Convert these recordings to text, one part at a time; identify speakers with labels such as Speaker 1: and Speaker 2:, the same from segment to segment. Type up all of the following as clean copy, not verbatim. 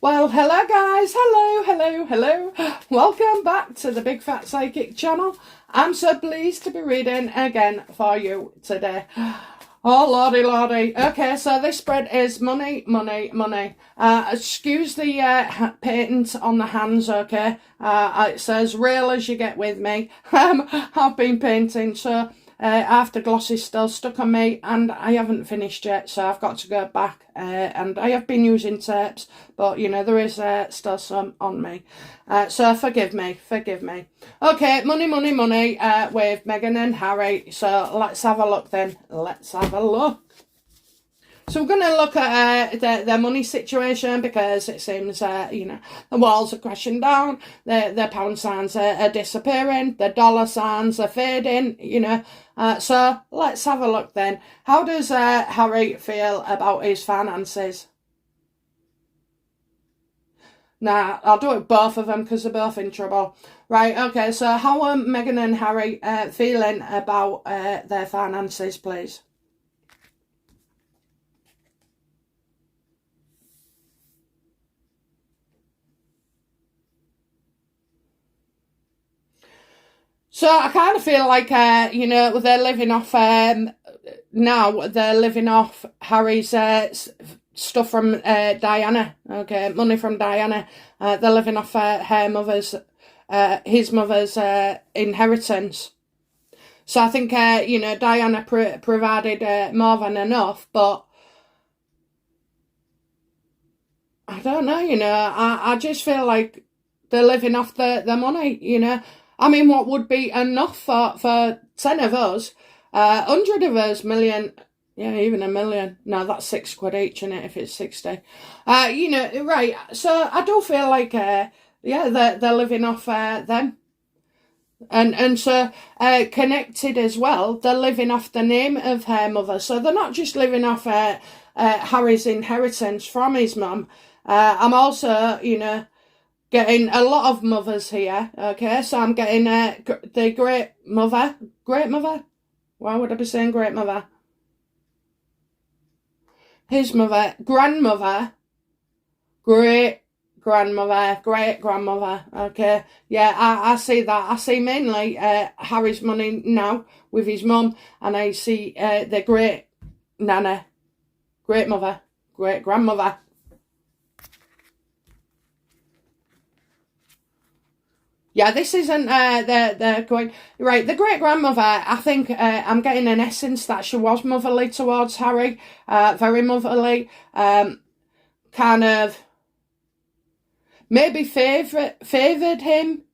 Speaker 1: Well, hello guys, hello. Welcome back to the Big Fat Psychic channel. I'm so pleased to be reading again for you today. Oh, lordy. Okay, so this spread is money. Excuse the paint on the hands, okay? It says, real as you get with me. I've been painting, so after gloss is still stuck on me and I haven't finished yet, so I've got to go back and I have been using tapes, but you know there is still some on me, so forgive me. Okay, money with Meghan and Harry. So let's have a look then. So we're going to look at their money situation, because it seems, you know, the walls are crashing down, the pound signs are disappearing, the dollar signs are fading, you know. So let's have a look then. How does Harry feel about his finances? Nah, I'll do it both of them because they're both in trouble. Right, okay, so how are Meghan and Harry feeling about their finances, please? So I kind of feel like, you know, they're living off, now they're living off Harry's stuff from Diana, okay, money from Diana. They're living off her mother's, his mother's inheritance. So I think, you know, Diana provided more than enough, but I don't know, you know, I just feel like they're living off the money, you know. I mean, what would be enough for 10 of us, 100 of us, million, yeah, even a million. No, that's £6 each, isn't it, if it's 60. You know, right, so I do feel like, yeah, they're living off them. And so, connected as well, they're living off the name of her mother. So they're not just living off Harry's inheritance from his mum. I'm also, you know, getting a lot of mothers here, okay? So I'm getting the great mother? Why would I be saying great mother? His mother, grandmother, great grandmother, okay? Yeah, I see that. I see mainly Harry's money now with his mum, and I see the great nana, great mother, great grandmother. Yeah, this isn't the going right. The great grandmother, I think I'm getting an essence that she was motherly towards Harry, very motherly, kind of maybe favoured him.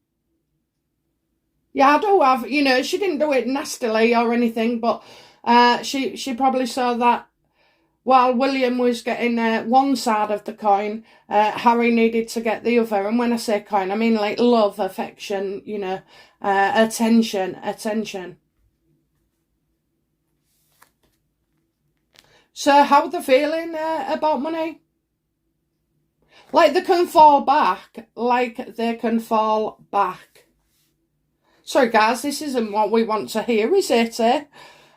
Speaker 1: Yeah, I do have, you know, she didn't do it nastily or anything, but she probably saw that while William was getting one side of the coin, Harry needed to get the other. And when I say coin, I mean like love, affection, you know, attention. So how are they feeling about money? Like they can fall back. Sorry guys, this isn't what we want to hear, is it?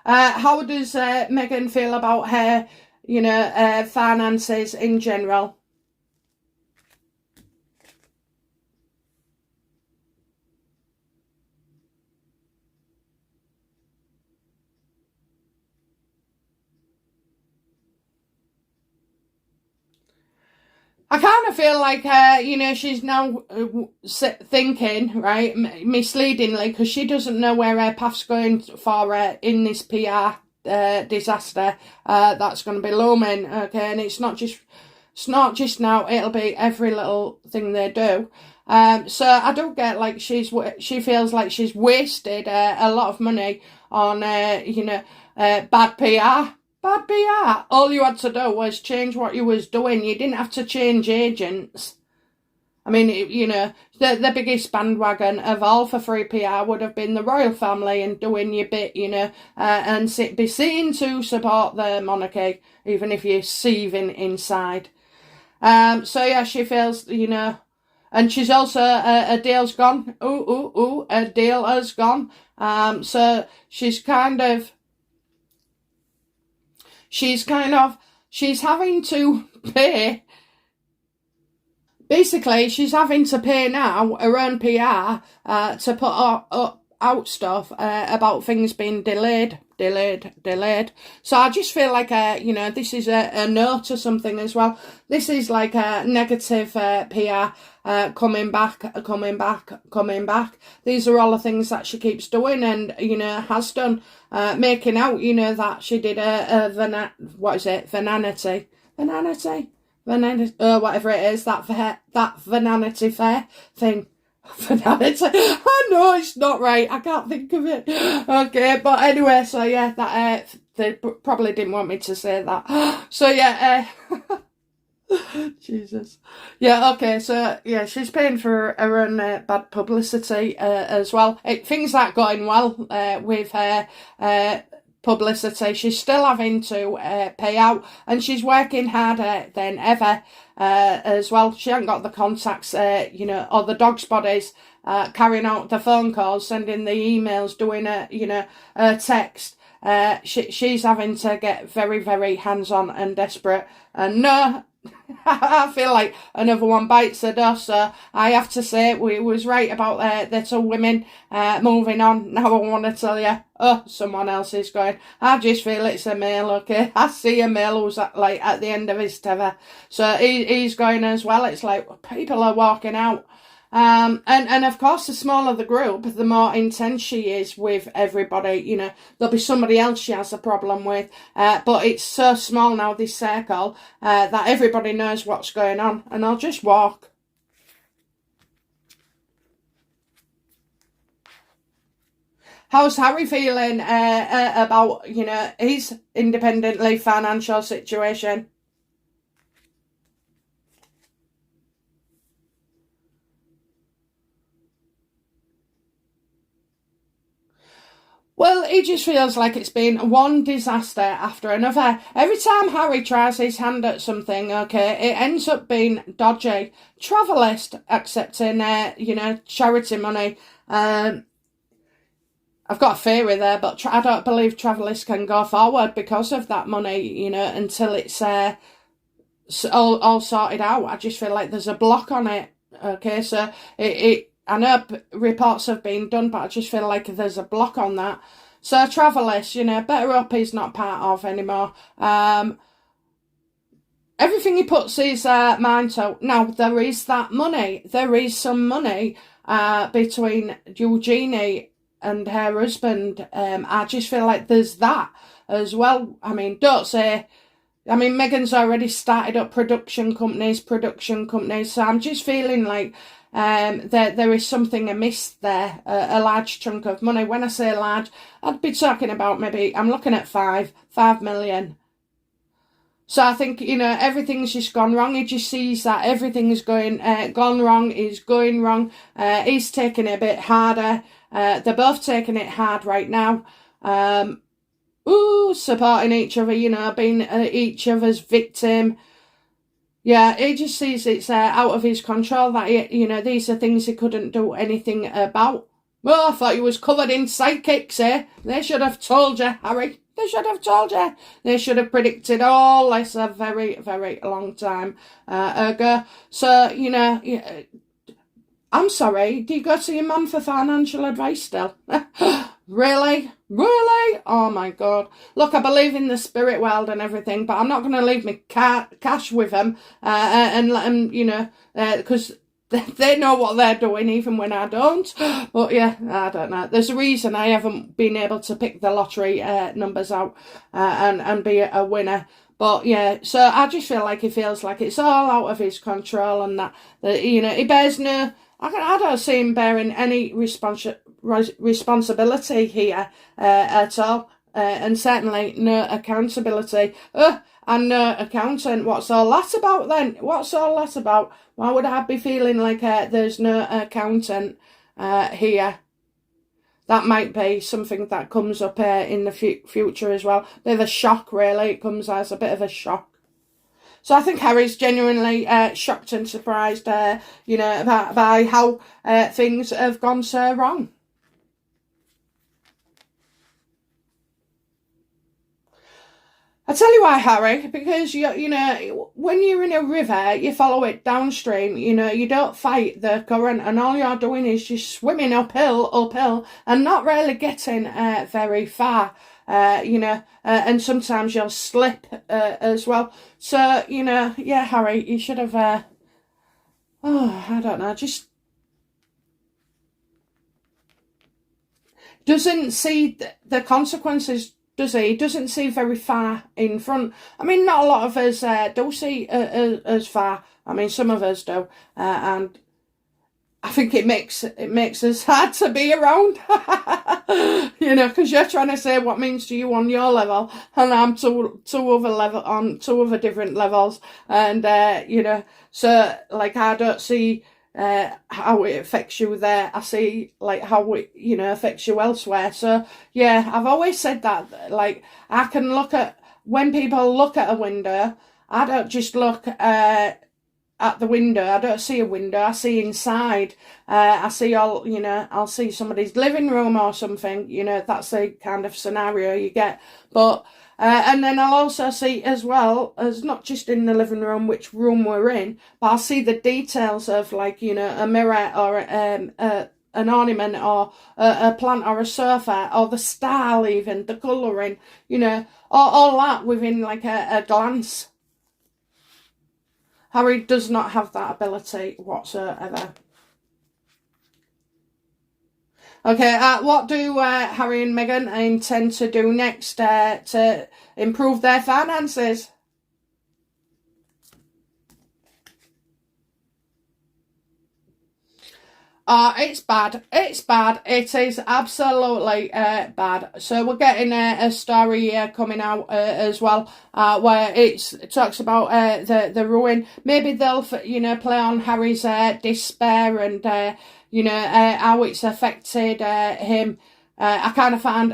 Speaker 1: How does Meghan feel about her, you know, finances in general? I kind of feel like, you know, she's now thinking, right, misleadingly, because she doesn't know where her path's going for in this PR disaster that's going to be looming, okay, and it's not just now, it'll be every little thing they do. So I do get like she feels like she's wasted a lot of money on, you know, bad PR. Bad PR. All you had to do was change what you was doing. You didn't have to change agents. I mean, you know, the biggest bandwagon of all for free PR would have been the royal family and doing your bit, you know, and be seen to support the monarchy, even if you're seething inside. So yeah, she feels, you know, and she's also, a deal's gone. A deal has gone. So she's having to pay basically, she's having to pay now her own PR to put out stuff about things being delayed. So I just feel like, you know, this is a note or something as well. This is like a negative PR coming back. These are all the things that she keeps doing and, you know, has done, making out, you know, that she did Vanity, whatever it is, that Vanity Fair thing. Vanity. I know it's not right. I can't think of it. Okay, but anyway, so yeah, that they probably didn't want me to say that. So yeah, Jesus. Yeah, okay, so yeah, she's paying for her own bad publicity as well. Things aren't going well with her publicity. She's still having to pay out, and she's working harder than ever as well. She hasn't got the contacts, you know, or the dog's bodies carrying out the phone calls, sending the emails, doing a text. She's having to get very, very hands-on and desperate. And no, I feel like another one bites the dust. So I have to say we was right about the two women moving on. Now I want to tell you, someone else is going. I just feel it's a male, okay? I see a male who's like at the end of his tether. So he's going as well. It's like people are walking out. And of course, the smaller the group, the more intense she is with everybody. You know, there'll be somebody else she has a problem with, but it's so small now, this circle, that everybody knows what's going on, and I'll just walk. How's Harry feeling about, you know, his independently financial situation? Well, it just feels like it's been one disaster after another. Every time Harry tries his hand at something, okay, it ends up being dodgy. Travelist accepting, you know, charity money. I've got a theory there, but I don't believe Travelist can go forward because of that money, you know, until it's all sorted out. I just feel like there's a block on it. Okay, so I know reports have been done, but I just feel like there's a block on that. So Travelist, you know, Better Up he's not part of anymore. Everything he puts his mind to. Now, there is that money. There is some money between Eugenie and her husband. I just feel like there's that as well. I mean, don't say... I mean, Meghan's already started up production companies, so I'm just feeling like there is something amiss there, a large chunk of money. When I say large, I'd be talking about maybe, I'm looking at 5 million. So I think, you know, everything's just gone wrong. He just sees that everything's gone wrong, is going wrong. He's taking it a bit harder. They're both taking it hard right now. Supporting each other, you know, being each other's victim. Yeah, he just sees it's out of his control, that, you know, these are things he couldn't do anything about. Well, I thought he was covered in sidekicks, eh? They should have told you, Harry. They should have told you. They should have predicted all this a very, very long time ago. So, you know, I'm sorry, do you go to your mum for financial advice still? Really? Really? Oh my God. Look, I believe in the spirit world and everything, but I'm not going to leave my cash with them and let them, you know, because they know what they're doing even when I don't. But yeah, I don't know. There's a reason I haven't been able to pick the lottery numbers out and be a winner. But yeah, so I just feel like he feels like it's all out of his control, and that you know, he bears no... I don't see him bearing any responsibility here at all, and certainly no accountability. And no accountant. What's all that about then? What's all that about? Why would I be feeling like there's no accountant here? That might be something that comes up in the future as well. Bit of a shock, really. It comes as a bit of a shock. So I think Harry's genuinely shocked and surprised, you know, by how things have gone so wrong. I tell you why, Harry, because you know, when you're in a river, you follow it downstream, you know, you don't fight the current, and all you're doing is just swimming uphill, and not really getting very far, you know, and sometimes you'll slip as well. So, you know, yeah, Harry, you should have, I don't know, just doesn't see the consequences, does he? He doesn't see very far in front. I mean, not a lot of us do see as far. I mean, some of us do, and I think it makes us hard to be around. You know, because you're trying to say what means to you on your level, and I'm two other different levels, and you know, so like I don't see how it affects you there. I see like how it, you know, affects you elsewhere. So yeah, I've always said that, like, I can look at, when people look at a window, I don't just look at the window. I don't see a window, I see inside. I see all, you know, I'll see somebody's living room or something, you know, that's the kind of scenario you get. But and then I'll also see, as well as not just in the living room, which room we're in, but I'll see the details of, like, you know, a mirror or an ornament or a plant or a sofa, or the style, even the colouring, you know, all that within like a glance. Harry does not have that ability whatsoever. Okay, what do Harry and Meghan intend to do next to improve their finances? It's bad. It's bad. It is absolutely bad. So we're getting a story coming out as well, where it talks about the ruin. Maybe they'll, you know, play on Harry's despair and you know, how it's affected him. I kind of find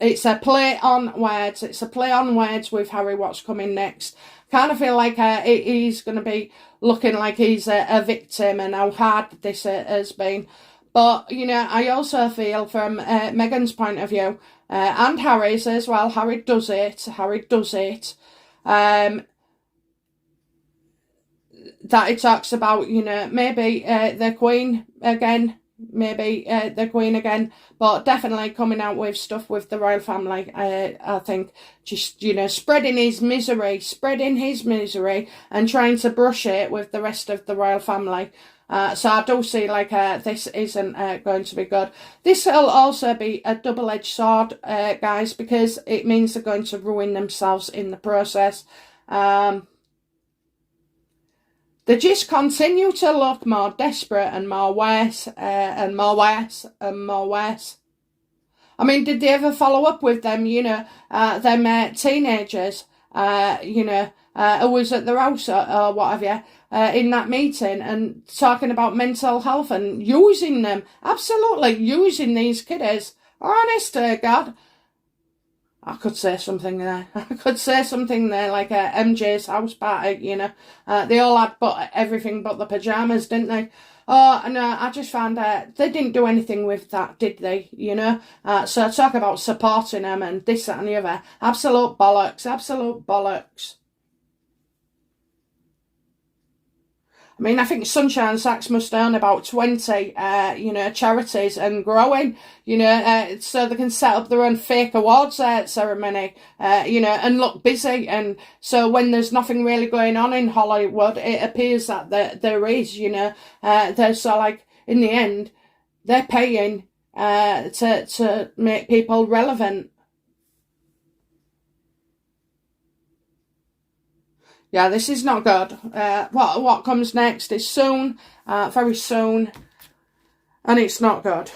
Speaker 1: it's a play on words. It's a play on words with Harry. What's coming next? Kind of feel like he's going to be looking like he's a victim, and how hard this has been. But, you know, I also feel from Meghan's point of view, and Harry's as well, Harry does it, that it talks about, you know, maybe the Queen again, but definitely coming out with stuff with the royal family. I think just, you know, spreading his misery and trying to brush it with the rest of the royal family. So I do see like this isn't going to be good. This will also be a double-edged sword, guys, because it means they're going to ruin themselves in the process. They just continue to look more desperate and more worse, and more worse and more worse. I mean, did they ever follow up with them, you know, them teenagers, you know, who was at their house or what have you, in that meeting, and talking about mental health and using them, absolutely using these kiddies? Honest to God. I could say something there. Like MJ's house party, you know. They all had everything but the pyjamas, didn't they? Oh, no, I just found out they didn't do anything with that, did they? You know? So talk about supporting them and this, that and the other. Absolute bollocks, absolute bollocks. I mean, I think Sunshine Sacks must earn about 20, you know, charities and growing, you know, so they can set up their own fake awards ceremony, you know, and look busy. And so when there's nothing really going on in Hollywood, it appears that there is, you know, there's so like, in the end, they're paying to make people relevant. Yeah, this is not good. What comes next is soon, very soon, and it's not good.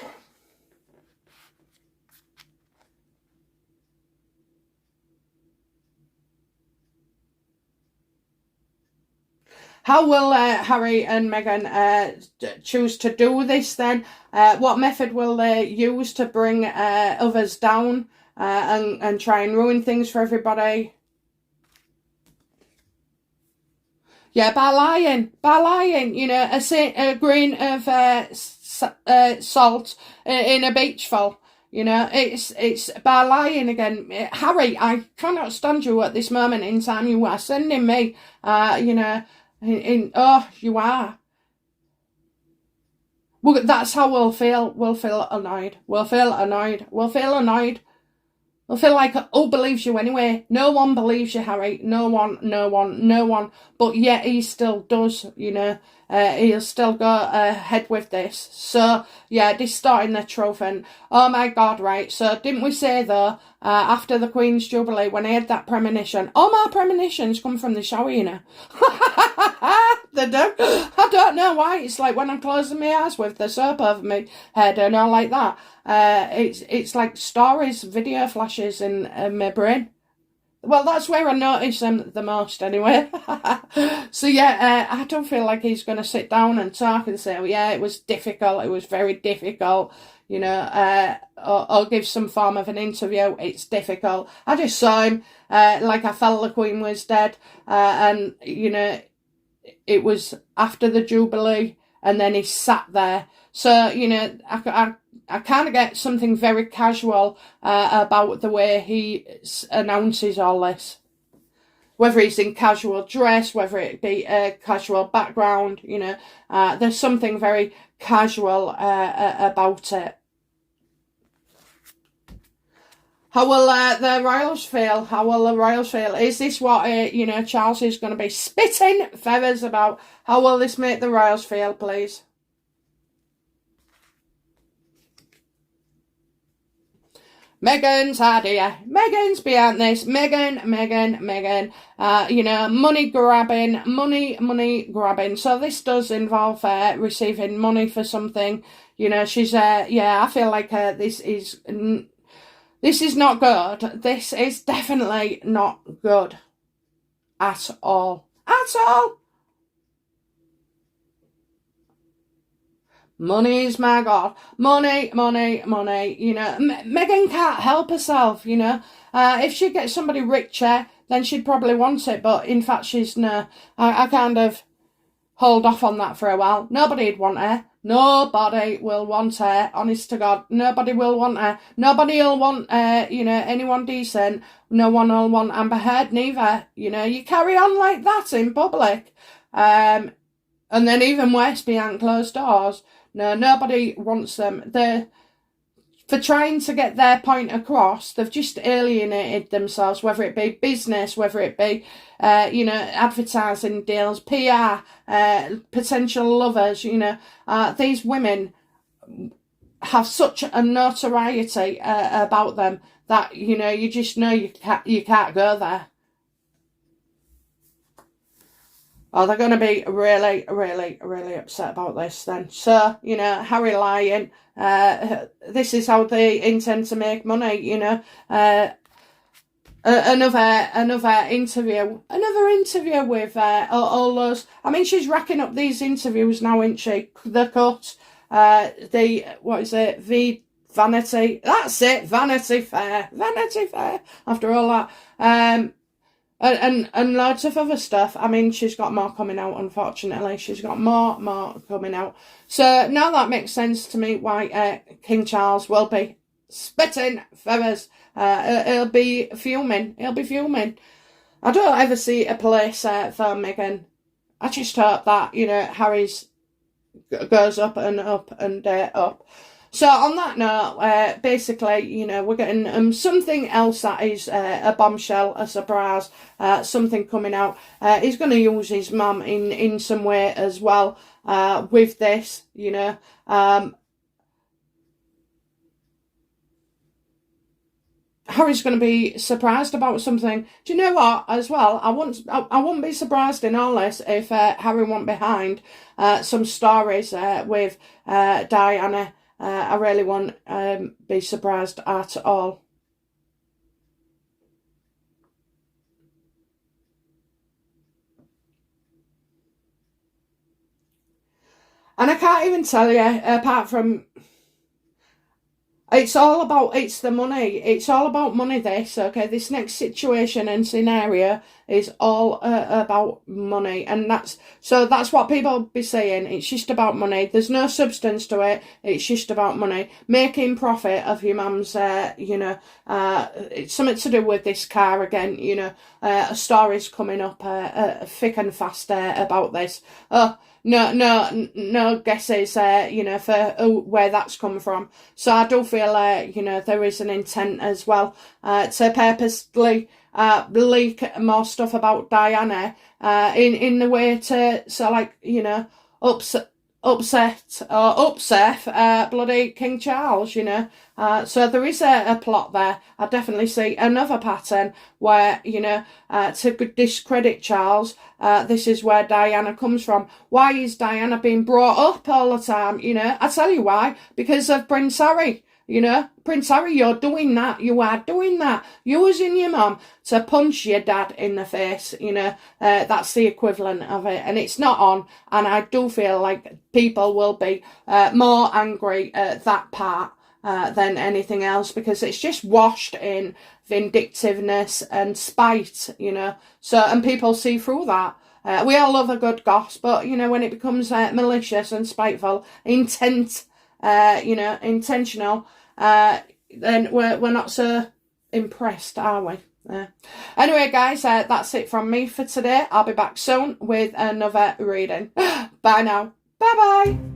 Speaker 1: How will Harry and Meghan choose to do this then? What method will they use to bring others down and try and ruin things for everybody? Yeah, by lying, you know, a grain of salt in a beachful, You know, it's by lying again. Harry, I cannot stand you at this moment in time. You are sending me, you know, oh, you are. Well, that's how we'll feel. We'll feel annoyed. We'll feel annoyed. We'll feel annoyed. We'll feel like, who believes you anyway? No one believes you, Harry. No one, no one, no one. But yet he still does, you know. He'll still go ahead with this. So, yeah, distorting the truth. And, oh my God, right. So, didn't we say, though, after the Queen's Jubilee, when I had that premonition, all my premonitions come from the shower, you know. They do. I don't know why. It's like when I'm closing my eyes with the soap over my head and all like that. It's like stories, video flashes in my brain. Well, that's where I notice them the most anyway. So yeah, I don't feel like he's going to sit down and talk and say, oh, yeah, it was difficult. It was very difficult, you know, or give some form of an interview. It's difficult. I just saw him, like I felt the Queen was dead. And, you know, it was after the Jubilee and then he sat there. So, you know, I kind of get something very casual about the way he announces all this. Whether he's in casual dress, whether it be a casual background, you know, there's something very casual about it. How will the royals feel? How will the royals feel? Is this what, you know, Charles is going to be spitting feathers about? How will this make the royals feel, please? Meghan's idea. Meghan's behind this. Meghan. You know, money grabbing. So this does involve receiving money for something. You know, she's, yeah, I feel like this is not good. This is definitely not good. At all. At all. Money's my God. Money. You know, Meghan can't help herself, you know. If she gets somebody richer, then she'd probably want it. But in fact, she's no. I kind of hold off on that for a while. Nobody'd want her. Nobody will want her. Honest to God, nobody will want her. Nobody will want, you know, anyone decent. No one will want Amber Heard neither. You know, you carry on like that in public. And then even worse behind closed doors. No, nobody wants them. For trying to get their point across, they've just alienated themselves, whether it be business, whether it be, you know, advertising deals, PR, potential lovers, you know. These women have such a notoriety about them that, you know, you just know you can't go there. Oh, they're going to be really, really, really upset about this then. So, you know, Harry lying. This is how they intend to make money, you know. Another interview with all those. I mean, she's racking up these interviews now, isn't she? The Cut, what is it? The Vanity. That's it. Vanity Fair. After all that. And loads of other stuff. I mean, she's got more coming out, unfortunately. She's got more coming out. So now that makes sense to me why King Charles will be spitting feathers. He'll be fuming. I don't ever see a place for Meghan. I just hope that, you know, Harry's goes up and up and up. So on that note, basically, you know, we're getting something else that is a bombshell, a surprise, something coming out. He's going to use his mum in some way as well with this, you know. Harry's going to be surprised about something. Do you know what, as well? I wouldn't be surprised in all this if Harry went behind some stories with Diana. I really won't be surprised at all. And I can't even tell you, apart from... it's the money. It's all about money, this, okay? This next situation and scenario is all about money. And that's what people be saying. It's just about money. There's no substance to it. It's just about money. Making profit of your mum's, it's something to do with this car again, a story's coming up thick and fast about this. Oh, no guesses, for where that's come from. So I do feel, there is an intent as well to purposely leak more stuff about Diana in the way to, upset bloody King Charles, so there is a plot there. I definitely see another pattern where, to discredit Charles, this is where Diana comes from. Why is Diana being brought up all the time? I tell you why. Because of Prince Harry. Prince Harry, you're doing that. You are doing that. Using your mum to punch your dad in the face. That's the equivalent of it. And it's not on. And I do feel like people will be more angry at that part than anything else, because it's just washed in vindictiveness and spite, So, and people see through that. We all love a good goss, but, when it becomes malicious and spiteful, intentional, then we're not so impressed, are we? Anyway, guys, that's it from me for today. I'll be back soon with another reading. Bye now. Bye-bye.